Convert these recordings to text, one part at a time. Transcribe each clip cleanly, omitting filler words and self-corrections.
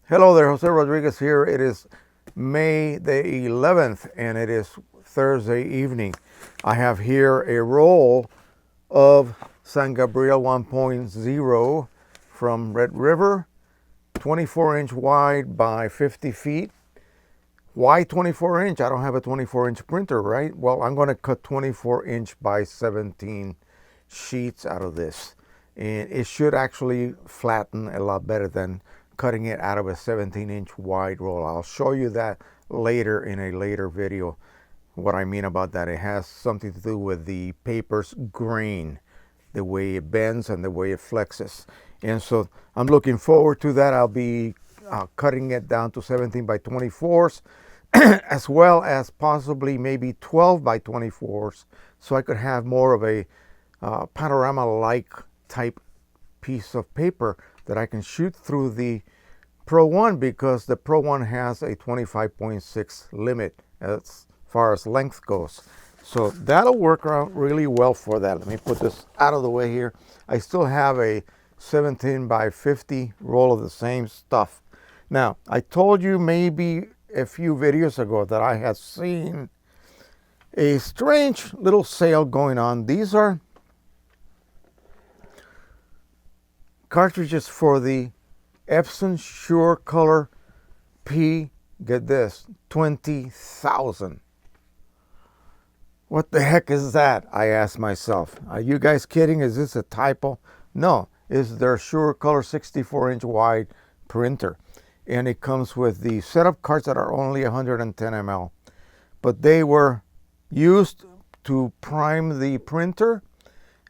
Hello there, Jose Rodriguez here. It is May the 11th and it is Thursday evening. I have here a roll of San Gabriel 1.0 from Red River, 24-inch wide by 50 feet. Why 24-inch? I don't have a 24-inch printer, right? Well, I'm going to cut 24-inch by 17 sheets out of this. And it should actually flatten a lot better than cutting it out of a 17-inch wide roll. I'll show you that later in a later video. What I mean about that, it has something to do with the paper's grain, the way it bends and the way it flexes. And so I'm looking forward to that. I'll be cutting it down to 17 by 24s as well as possibly maybe 12 by 24s, so I could have more of a panorama-like type piece of paper that I can shoot through the Pro 1, because the Pro 1 has a 25.6 limit as far as length goes. So that'll work out really well for that. Let me put this out of the way here. I still have a 17 by 50 roll of the same stuff. Now, I told you maybe a few videos ago that I had seen a strange little sale going on. These are cartridges for the Epson Surecolor P, get this, 20,000. What the heck is that? I asked myself. Are you guys kidding? Is this a typo? No, it's their Surecolor 64-inch wide printer. And it comes with the setup cards that are only 110 ml. But they were used to prime the printer,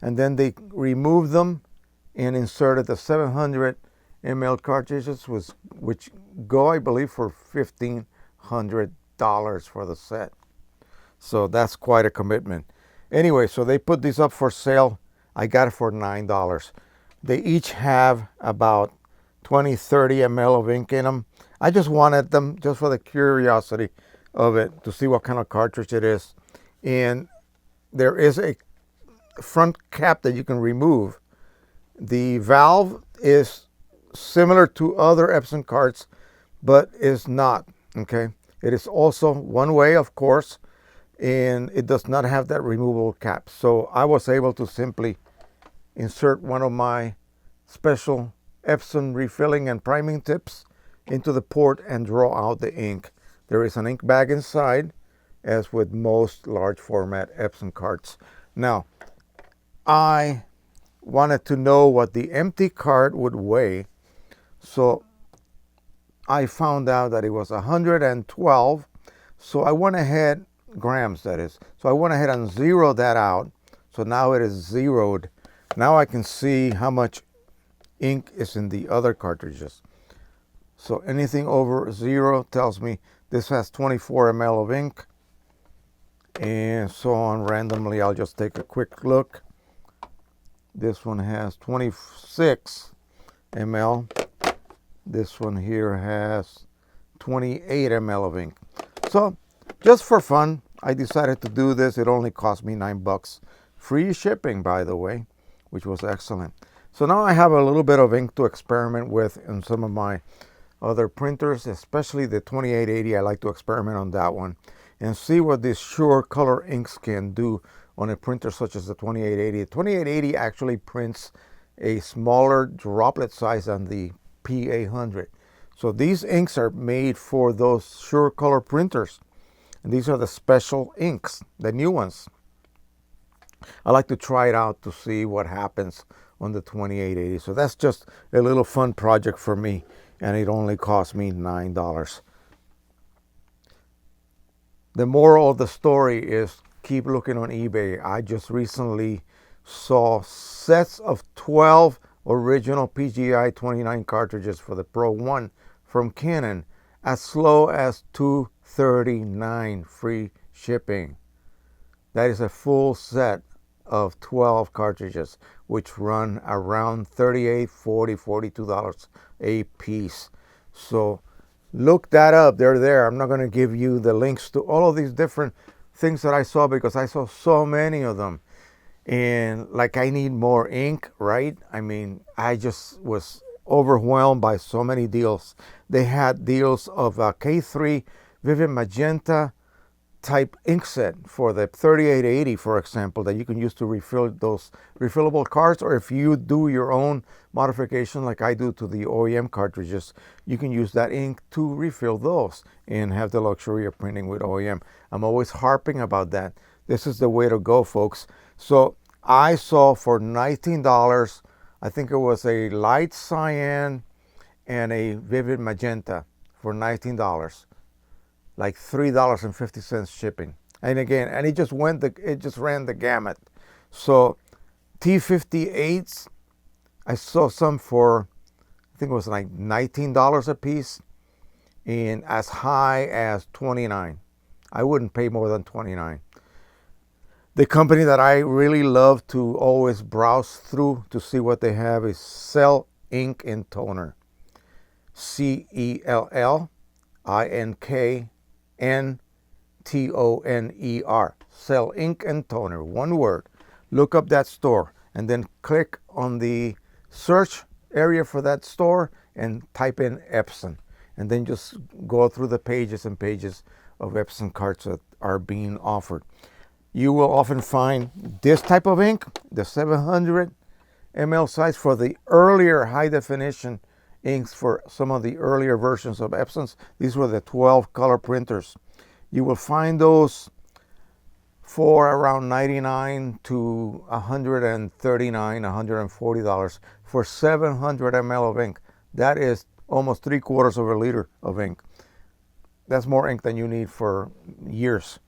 and then they removed them and inserted the 700 ml cartridges, which go, I believe, for $1,500 for the set. So that's quite a commitment. Anyway, so they put these up for sale. I got it for $9. They each have about 20, 30 ml of ink in them. I just wanted them just for the curiosity of it, to see what kind of cartridge it is. And there is a front cap that you can remove. The valve is similar to other Epson cards, but is not, okay? It is also one way, of course, and it does not have that removable cap. So I was able to simply insert one of my special Epson refilling and priming tips into the port and draw out the ink. There is an ink bag inside, as with most large format Epson cards. Now, I wanted to know what the empty card would weigh, so I found out that it was 112. So I went ahead, grams that is, so I went ahead and zeroed that out. So now it is zeroed. Now I can see how much ink is in the other cartridges. So anything over 0 tells me this has 24 ml of ink, and so on. Randomly, I'll just take a quick look. This one has 26 ml. This one here has 28 ml of ink. So just for fun, I decided to do this. It only cost me $9. Free shipping, by the way, which was excellent. So now I have a little bit of ink to experiment with in some of my other printers, especially the 2880. I like to experiment on that one and see what these Surecolor inks can do on a printer such as the 2880. The 2880 actually prints a smaller droplet size than the P800. So these inks are made for those Surecolor printers. And these are the special inks, the new ones. I like to try it out to see what happens on the 2880. So that's just a little fun project for me, and it only cost me $9. The moral of the story is keep looking on eBay. I just recently saw sets of 12 original PGI 29 cartridges for the Pro 1 from Canon as low as $239 free shipping. That is a full set of 12 cartridges, which run around $38, $40, $42 a piece. So look that up. They're there. I'm not going to give you the links to all of these different things that I saw, because I saw so many of them. And like, I need more ink, right? I mean, I just was overwhelmed by so many deals. They had deals of K3 Vivid Magenta type inkset for the 3880, for example, that you can use to refill those refillable cards, or if you do your own modification like I do to the OEM cartridges, you can use that ink to refill those and have the luxury of printing with OEM. I'm always harping about that. This is the way to go, folks. So I saw for $19, I think it was a light cyan and a vivid magenta for $19. Like $3.50 shipping, and again, and it just ran the gamut. So T58s, I saw some for, I think it was like $19 a piece, and as high as $29. I wouldn't pay more than $29. The company that I really love to always browse through to see what they have is Cell Ink and Toner. CELLINK NTONER. Cell Ink and Toner, one word. Look up that store and then click on the search area for that store and type in Epson, and then just go through the pages and pages of Epson cards that are being offered. You will often find this type of ink, the 700 ml size, for the earlier high definition inks for some of the earlier versions of Epson's. These were the 12 color printers. You will find those for around $99 to $139, $140 for 700 ml of ink. That is almost 3/4 of a liter of ink. That's more ink than you need for years.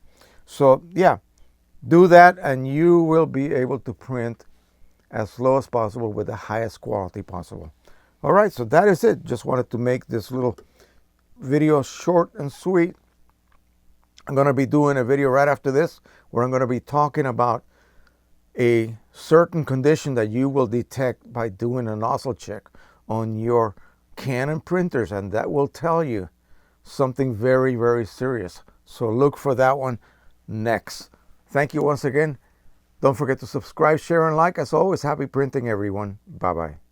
So yeah, do that and you will be able to print as low as possible with the highest quality possible. All right, so that is it. Just wanted to make this little video short and sweet. I'm going to be doing a video right after this where I'm going to be talking about a certain condition that you will detect by doing a nozzle check on your Canon printers, and that will tell you something very, very serious. So look for that one next. Thank you once again. Don't forget to subscribe, share, and like. As always, happy printing, everyone. Bye-bye.